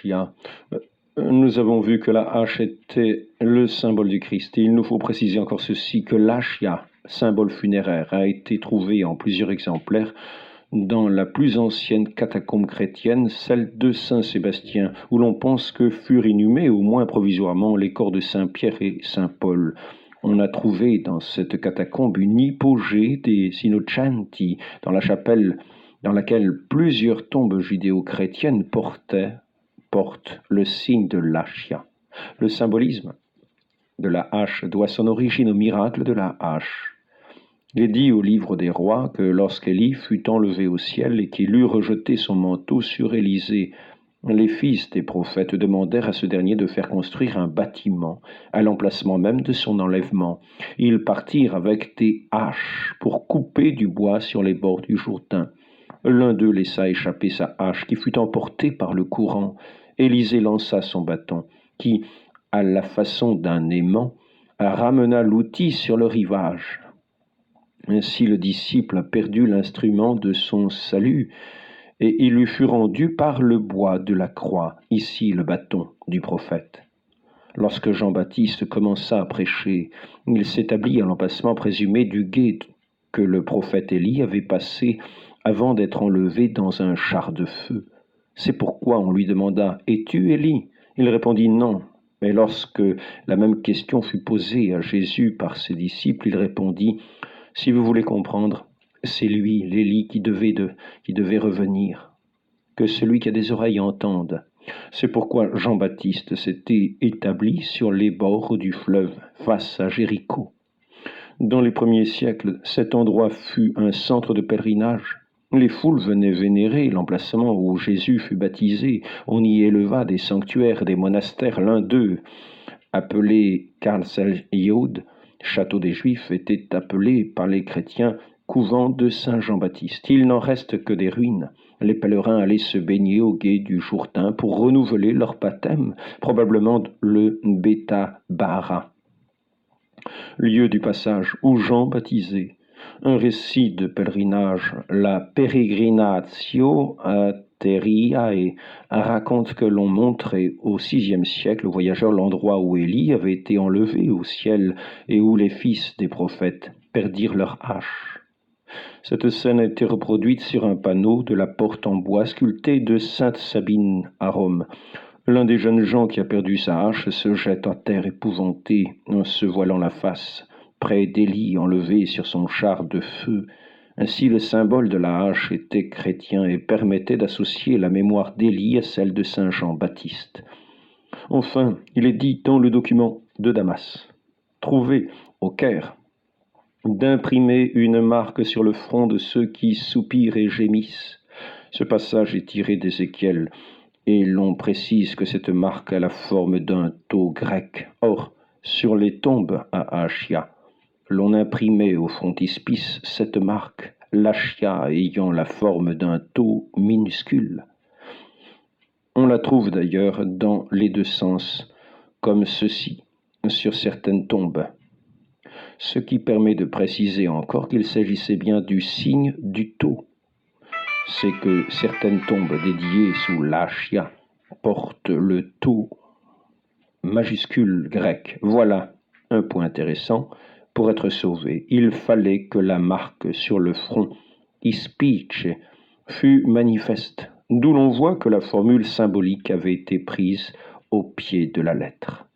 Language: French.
l'ashia. Nous avons vu que la hache était le symbole du Christ. Et il nous faut préciser encore ceci, que l'ashia, symbole funéraire, a été trouvé en plusieurs exemplaires dans la plus ancienne catacombe chrétienne, celle de Saint-Sébastien, où l'on pense que furent inhumés, au moins provisoirement, les corps de Saint-Pierre et Saint-Paul. On a trouvé dans cette catacombe une hypogée des Innocenti, dans la chapelle dans laquelle plusieurs tombes judéo-chrétiennes portent le signe de l'ashia. Le symbolisme de la hache doit son origine au miracle de la hache. Il est dit au livre des rois que lorsqu'Élie fut enlevé au ciel et qu'il eut rejeté son manteau sur Élisée, les fils des prophètes demandèrent à ce dernier de faire construire un bâtiment à l'emplacement même de son enlèvement. Ils partirent avec des haches pour couper du bois sur les bords du Jourdain. L'un d'eux laissa échapper sa hache qui fut emportée par le courant. Élisée lança son bâton qui, à la façon d'un aimant, ramena l'outil sur le rivage. Ainsi le disciple a perdu l'instrument de son salut, et il lui fut rendu par le bois de la croix, ici le bâton du prophète. Lorsque Jean-Baptiste commença à prêcher, il s'établit à l'emplacement présumé du gué que le prophète Élie avait passé avant d'être enlevé dans un char de feu. C'est pourquoi on lui demanda « Es-tu Élie ?» Il répondit « Non ». Mais lorsque la même question fut posée à Jésus par ses disciples, il répondit « Si vous voulez comprendre, c'est lui, l'Élie, qui devait revenir. Que celui qui a des oreilles entende. » C'est pourquoi Jean-Baptiste s'était établi sur les bords du fleuve, face à Jéricho. Dans les premiers siècles, cet endroit fut un centre de pèlerinage. Les foules venaient vénérer l'emplacement où Jésus fut baptisé. On y éleva des sanctuaires, des monastères. L'un d'eux, appelé Karl Yod, château des Juifs, était appelé par les chrétiens couvent de Saint Jean-Baptiste. Il n'en reste que des ruines. Les pèlerins allaient se baigner au gué du Jourdain pour renouveler leur baptême, probablement le Beta Bara, lieu du passage où Jean baptisait. Un récit de pèlerinage, la Peregrinatio Terriae, raconte que l'on montrait au VIe siècle aux voyageurs l'endroit où Élie avait été enlevé au ciel et où les fils des prophètes perdirent leur hache. Cette scène a été reproduite sur un panneau de la porte en bois sculptée de Sainte Sabine à Rome. L'un des jeunes gens qui a perdu sa hache se jette à terre épouvanté en se voilant la face, près d'Élie enlevé sur son char de feu. Ainsi le symbole de la hache était chrétien et permettait d'associer la mémoire d'Élie à celle de Saint Jean-Baptiste. Enfin, il est dit dans le document de Damas, trouvé au Caire, d'imprimer une marque sur le front de ceux qui soupirent et gémissent. Ce passage est tiré d'Ézéchiel, et l'on précise que cette marque a la forme d'un tau grec. Or, sur les tombes à Achia, l'on imprimait au frontispice cette marque, l'Achia ayant la forme d'un tau minuscule. On la trouve d'ailleurs dans les deux sens, comme ceci, sur certaines tombes. Ce qui permet de préciser encore qu'il s'agissait bien du signe du tau. C'est que certaines tombes dédiées sous l'Achia portent le tau majuscule grec. Voilà un point intéressant. Pour être sauvé, il fallait que la marque sur le front, ispice, fût manifeste, d'où l'on voit que la formule symbolique avait été prise au pied de la lettre.